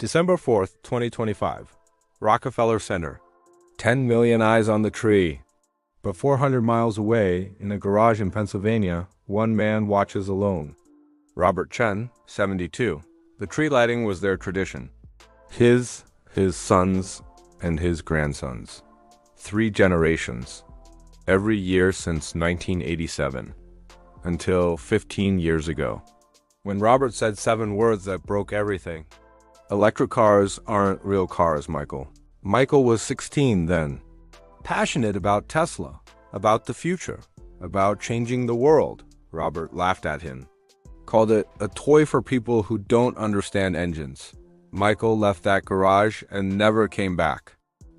December 4th, 2025. Rockefeller Center. 10 million eyes on the tree. But 400 miles away, in a garage in Pennsylvania, one man watches alone. Robert Chen, 72. The tree lighting was their tradition. His sons, and his grandsons. 3 generations. Every year since 1987. Until 15 years ago. When Robert said 7 words that broke everything. Electric cars aren't real cars, Michael. Michael was 16 then. Passionate about Tesla, about the future, about changing the world. Robert laughed at him. Called it a toy for people who don't understand engines. Michael left that garage and never came back.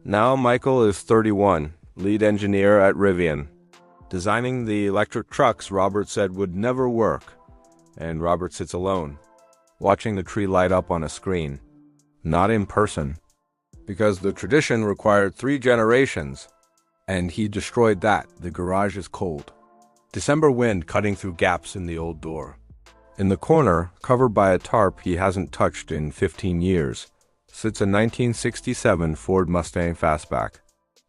Now Michael is 31, lead engineer at Rivian. Designing the electric trucks Robert said would never work. And Robert sits alone, watching the tree light up on a screen. Not in person. Because the tradition required 3 generations. And he destroyed that. The garage is cold. December wind cutting through gaps in the old door. In the corner, covered by a tarp he hasn't touched in 15 years, sits a 1967 Ford Mustang Fastback.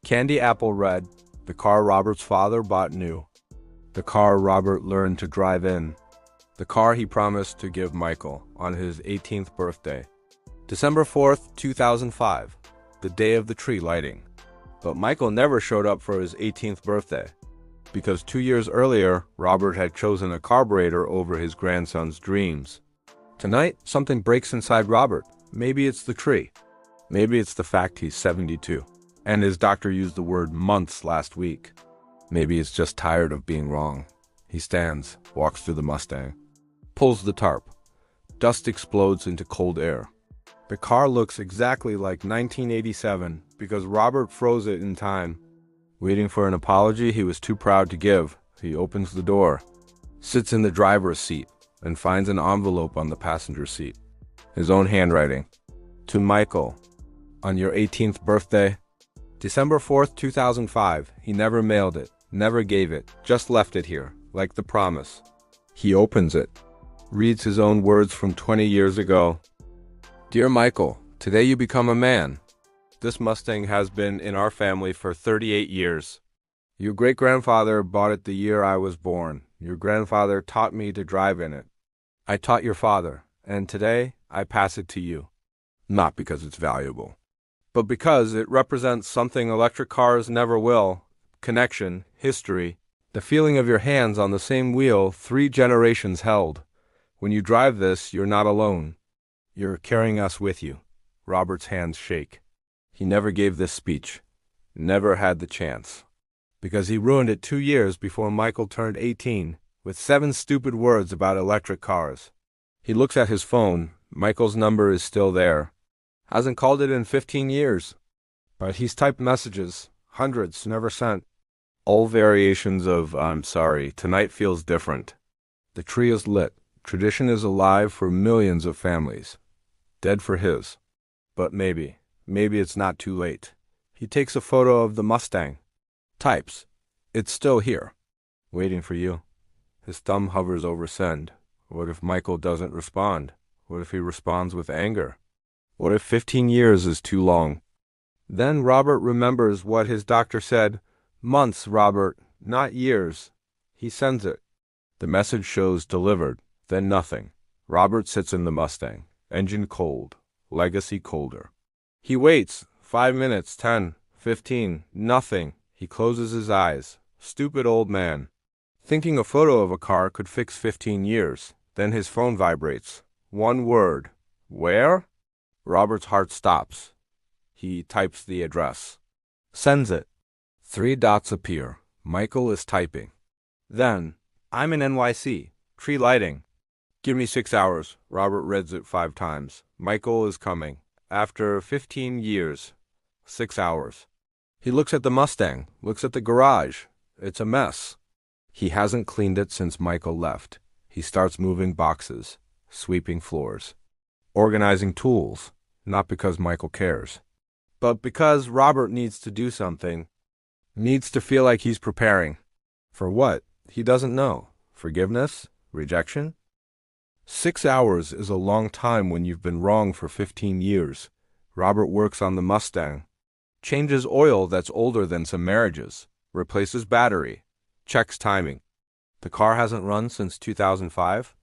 Candy apple red, the car Robert's father bought new. The car Robert learned to drive in. The car he promised to give Michael on his 18th birthday. December 4th, 2005, the day of the tree lighting. But Michael never showed up for his 18th birthday. Because 2 years earlier, Robert had chosen a carburetor over his grandson's dreams. Tonight, something breaks inside Robert. Maybe it's the tree. Maybe it's the fact he's 72. And his doctor used the word months last week. Maybe he's just tired of being wrong. He stands, walks through the Mustang, pulls the tarp. Dust explodes into cold air. The car looks exactly like 1987 because Robert froze it in time. Waiting for an apology he was too proud to give, he opens the door, sits in the driver's seat, and finds an envelope on the passenger seat. His own handwriting. To Michael, on your 18th birthday, December 4th, 2005. He never mailed it, never gave it, just left it here, like the promise. He opens it, reads his own words from 20 years ago. Dear Michael, today you become a man. This Mustang has been in our family for 38 years. Your great-grandfather bought it the year I was born. Your grandfather taught me to drive in it. I taught your father, and today I pass it to you. Not because it's valuable, but because it represents something electric cars never will. Connection, history, the feeling of your hands on the same wheel 3 generations held. When you drive this, you're not alone. You're carrying us with you. Robert's hands shake. He never gave this speech. Never had the chance. Because he ruined it 2 years before Michael turned 18, with 7 stupid words about electric cars. He looks at his phone. Michael's number is still there. Hasn't called it in 15 years. But he's typed messages. Hundreds, never sent. All variations of, I'm sorry, tonight feels different. The tree is lit. Tradition is alive for millions of families. Dead for his. But maybe it's not too late. He takes a photo of the Mustang. Types. It's still here. Waiting for you. His thumb hovers over send. What if Michael doesn't respond? What if he responds with anger? What if 15 years is too long? Then Robert remembers what his doctor said. Months, Robert, not years. He sends it. The message shows delivered, then nothing. Robert sits in the Mustang. Engine cold. Legacy colder. He waits. 5 minutes, 10, 15, nothing. He closes his eyes. Stupid old man. Thinking a photo of a car could fix 15 years. Then his phone vibrates. 1 word. Where? Robert's heart stops. He types the address. Sends it. 3 dots appear. Michael is typing. Then, I'm in NYC. Tree lighting. Give me 6 hours. Robert reads it 5 times. Michael is coming. After 15 years. 6 hours. He looks at the Mustang. Looks at the garage. It's a mess. He hasn't cleaned it since Michael left. He starts moving boxes. Sweeping floors. Organizing tools. Not because Michael cares. But because Robert needs to do something. Needs to feel like he's preparing. For what? He doesn't know. Forgiveness? Rejection? 6 hours is a long time when you've been wrong for 15 years. Robert works on the Mustang. Changes oil that's older than some marriages. Replaces battery. Checks timing. The car hasn't run since 2005,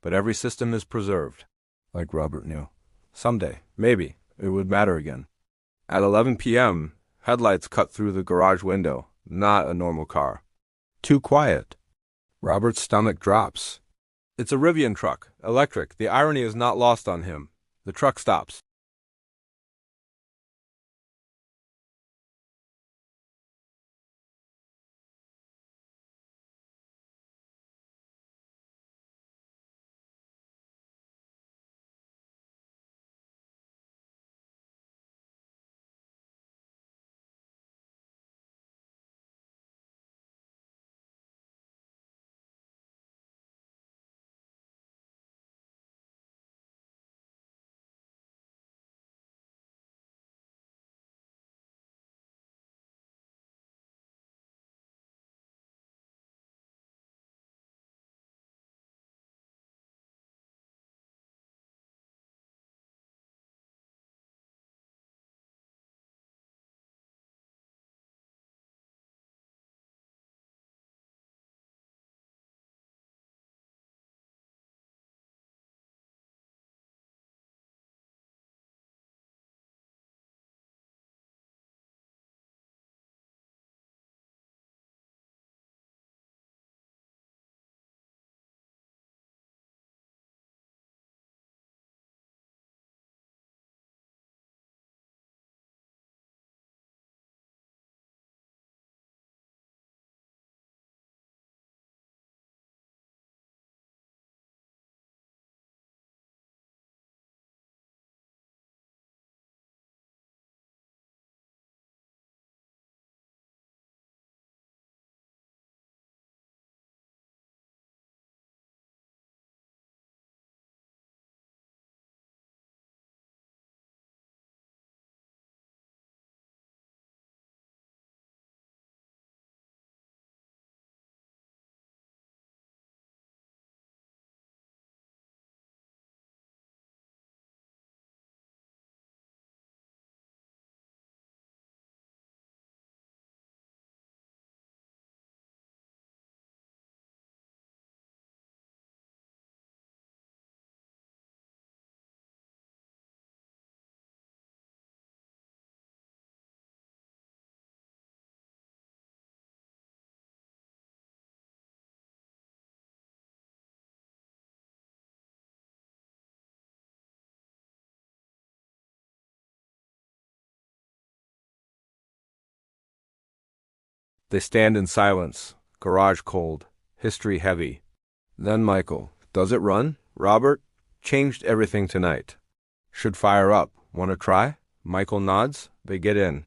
but every system is preserved. Like Robert knew. Someday, maybe, it would matter again. At 11 p.m., headlights cut through the garage window. Not a normal car. Too quiet. Robert's stomach drops. It's a Rivian truck, electric. The irony is not lost on him. The truck stops. They stand in silence. Garage cold. History heavy. Then Michael. Does it run? Robert? Changed everything tonight. Should fire up. Want to try? Michael nods. They get in.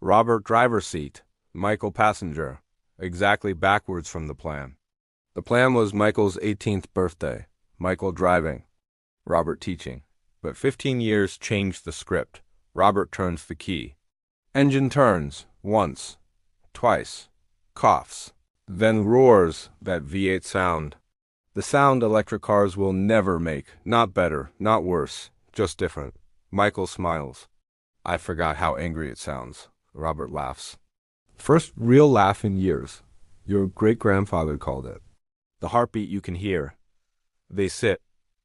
Robert driver's seat. Michael passenger. Exactly backwards from the plan. The plan was Michael's 18th birthday. Michael driving. Robert teaching. But 15 years changed the script. Robert turns the key. Engine turns. Once. Twice. Coughs. Then roars that V8 sound. The sound electric cars will never make. Not better, not worse, just different. Michael smiles. I forgot how angry it sounds. Robert laughs. First real laugh in years. Your great-grandfather called it. The heartbeat you can hear. They sit.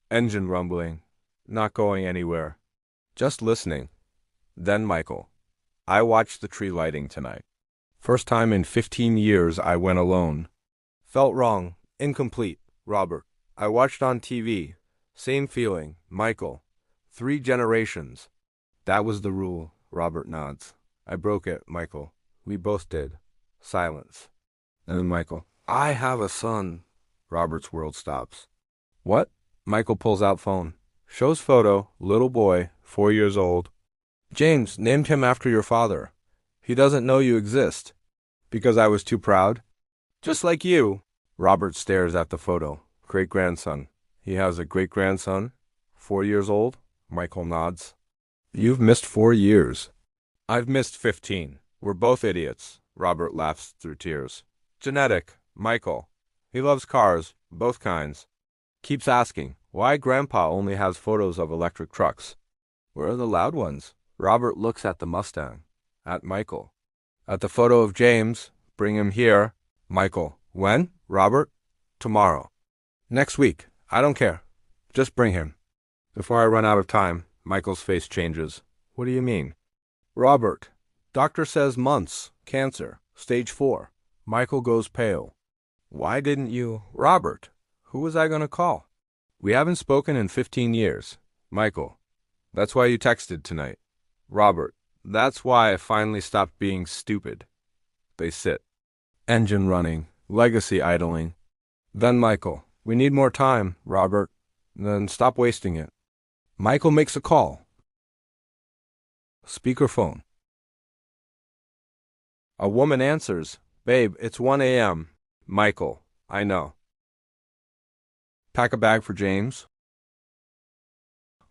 Engine rumbling. Not going anywhere. Just listening. Then Michael. I watched the tree lighting tonight. First time in 15 years I went alone. Felt wrong. Incomplete. Robert. I watched on TV. Same feeling. Michael. 3 generations. That was the rule. Robert nods. I broke it, Michael. We both did. Silence. And then Michael. I have a son. Robert's world stops. What? Michael pulls out phone. Shows photo. Little boy. 4 years old. James, named him after your father. He doesn't know you exist. Because I was too proud? Just like you. Robert stares at the photo. Great-grandson. He has a great-grandson? 4 years old? Michael nods. You've missed 4 years. I've missed 15. We're both idiots. Robert laughs through tears. Genetic. Michael. He loves cars. Both kinds. Keeps asking why Grandpa only has photos of electric trucks. Where are the loud ones? Robert looks at the Mustang, at Michael, at the photo of James. Bring him here. Michael, when? Robert, tomorrow. Next week. I don't care. Just bring him. Before I run out of time, Michael's face changes. What do you mean? Robert, doctor says months, cancer, stage 4. Michael goes pale. Why didn't you? Robert, who was I going to call? We haven't spoken in 15 years. Michael, that's why you texted tonight. Robert, that's why I finally stopped being stupid. They sit. Engine running, legacy idling. Then Michael, we need more time, Robert. Then stop wasting it. Michael makes a call. Speakerphone. A woman answers. Babe, it's 1 a.m. Michael, I know. Pack a bag for James.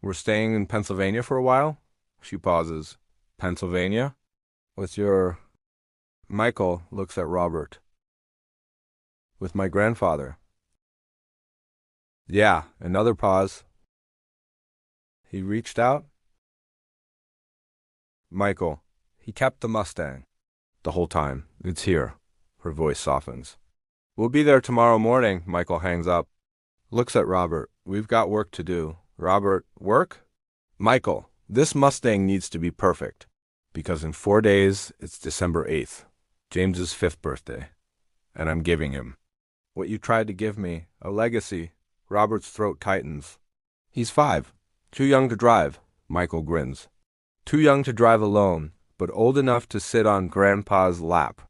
We're staying in Pennsylvania for a while? She pauses. Pennsylvania? With your... Michael looks at Robert. With my grandfather. Yeah, another pause. He reached out? Michael, he kept the Mustang. The whole time. It's here. Her voice softens. We'll be there tomorrow morning. Michael hangs up. Looks at Robert. We've got work to do. Robert, work? Michael, this Mustang needs to be perfect. Because in 4 days, it's December 8th. James's 5th birthday. And I'm giving him what you tried to give me, a legacy. Robert's throat tightens. He's 5. Too young to drive. Michael grins. Too young to drive alone, but old enough to sit on Grandpa's lap.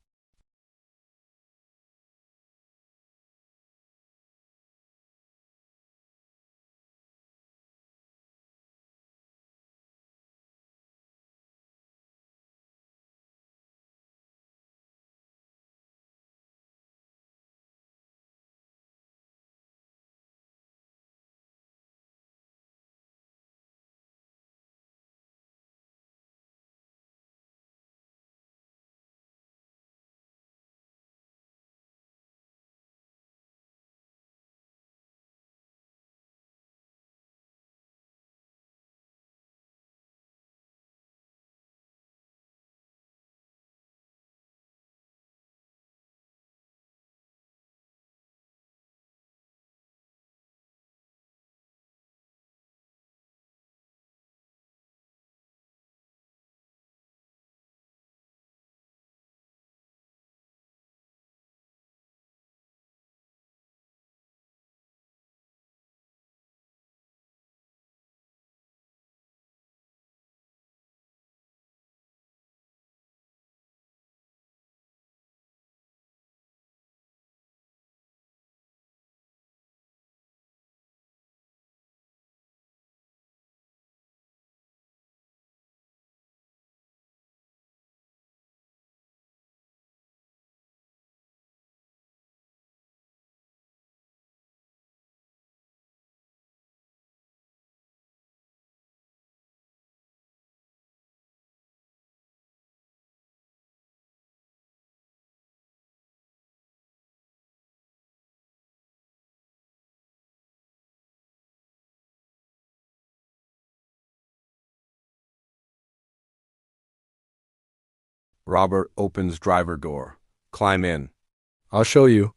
Robert opens driver door. Climb in. I'll show you.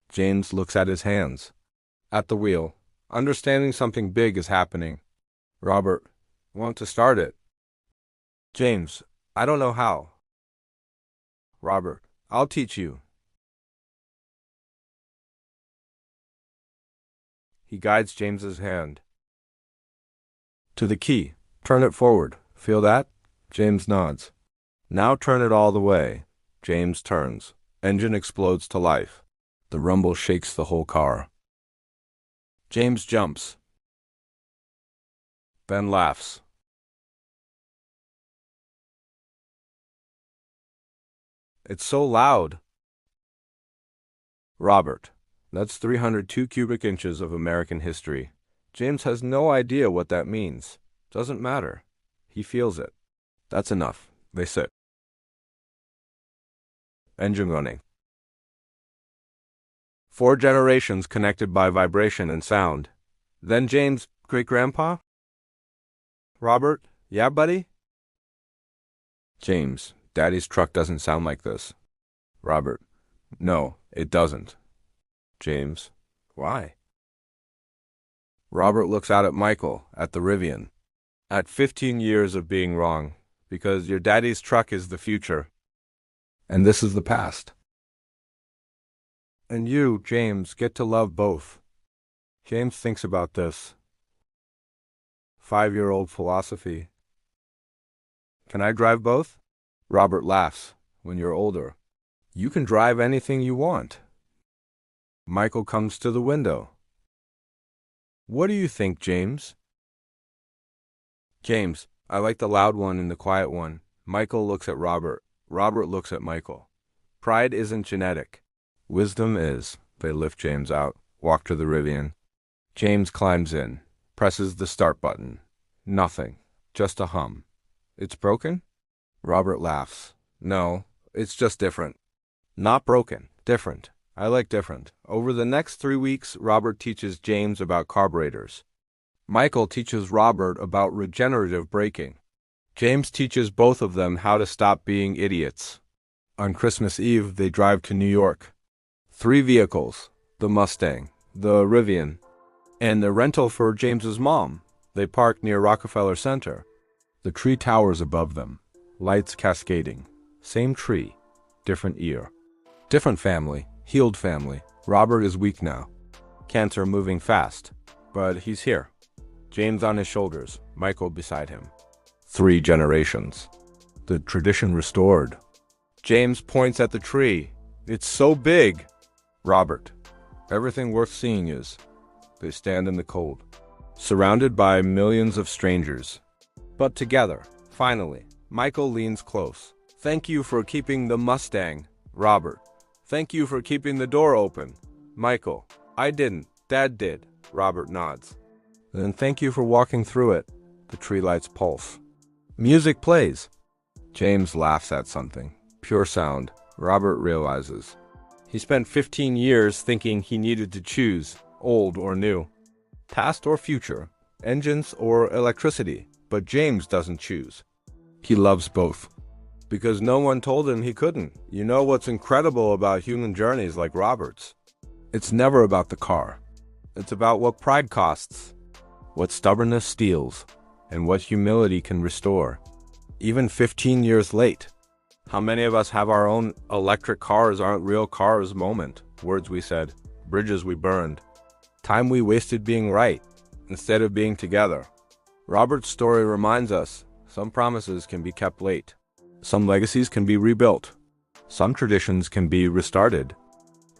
James looks at his hands. At the wheel, understanding something big is happening. Robert, want to start it? James, I don't know how. Robert, I'll teach you. He guides James's hand to the key. Turn it forward. Feel that? James nods. Now turn it all the way. James turns. Engine explodes to life. The rumble shakes the whole car. James jumps. Ben laughs. It's so loud. Robert. That's 302 cubic inches of American history. James has no idea what that means. Doesn't matter. He feels it. That's enough. They sit. Engine running. 4 generations connected by vibration and sound. Then James' great-grandpa? Robert, yeah, buddy? James, Daddy's truck doesn't sound like this. Robert, no, it doesn't. James, why? Robert looks out at Michael, at the Rivian. At 15 years of being wrong, because your daddy's truck is the future. And this is the past. And you, James, get to love both. James thinks about this. 5-year-old philosophy. Can I drive both? Robert laughs. When you're older, you can drive anything you want. Michael comes to the window. What do you think, James? James, I like the loud one and the quiet one. Michael looks at Robert. Robert looks at Michael. Pride isn't genetic. Wisdom is. They lift James out, walk to the Rivian. James climbs in, presses the start button. Nothing, just a hum. It's broken? Robert laughs. No, it's just different. Not broken, different. I like different. Over the next 3 weeks, Robert teaches James about carburetors. Michael teaches Robert about regenerative braking. James teaches both of them how to stop being idiots. On Christmas Eve, they drive to New York. 3 vehicles, the Mustang, the Rivian, and the rental for James's mom. They park near Rockefeller Center. The tree towers above them, lights cascading. Same tree, different year. Different family, healed family. Robert is weak now. Cancer moving fast, but he's here. James on his shoulders, Michael beside him. 3 generations. The tradition restored. James points at the tree. It's so big. Robert. Everything worth seeing is. They stand in the cold, surrounded by millions of strangers. But together, finally, Michael leans close. Thank you for keeping the Mustang. Robert. Thank you for keeping the door open. Michael. I didn't. Dad did. Robert nods. Then thank you for walking through it. The tree lights pulse. Music plays. James laughs at something. Pure sound. Robert realizes. He spent 15 years thinking he needed to choose, old or new, past or future, engines or electricity. But James doesn't choose. He loves both. Because no one told him he couldn't. You know what's incredible about human journeys like Robert's? It's never about the car. It's about what pride costs, what stubbornness steals, and what humility can restore. Even 15 years late. How many of us have our own electric cars aren't real cars moment? Words we said, bridges we burned, time we wasted being right instead of being together. Robert's story reminds us some promises can be kept late. Some legacies can be rebuilt. Some traditions can be restarted.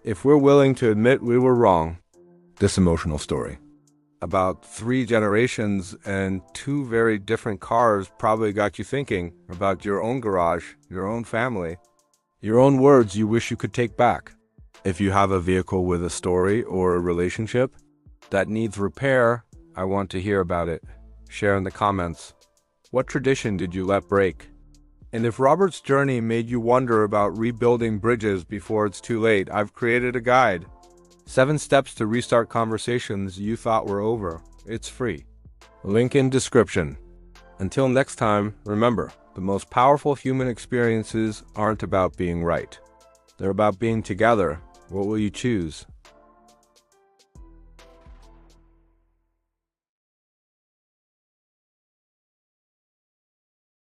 If we're willing to admit we were wrong. This emotional story about 3 generations and 2 very different cars probably got you thinking about your own garage, your own family, your own words you wish you could take back. If you have a vehicle with a story or a relationship that needs repair, I want to hear about it. Share in the comments. What tradition did you let break? And if Robert's journey made you wonder about rebuilding bridges before it's too late, I've created a guide. 7 steps to restart conversations you thought were over. It's free. Link in description. Until next time, remember, the most powerful human experiences aren't about being right. They're about being together. What will you choose?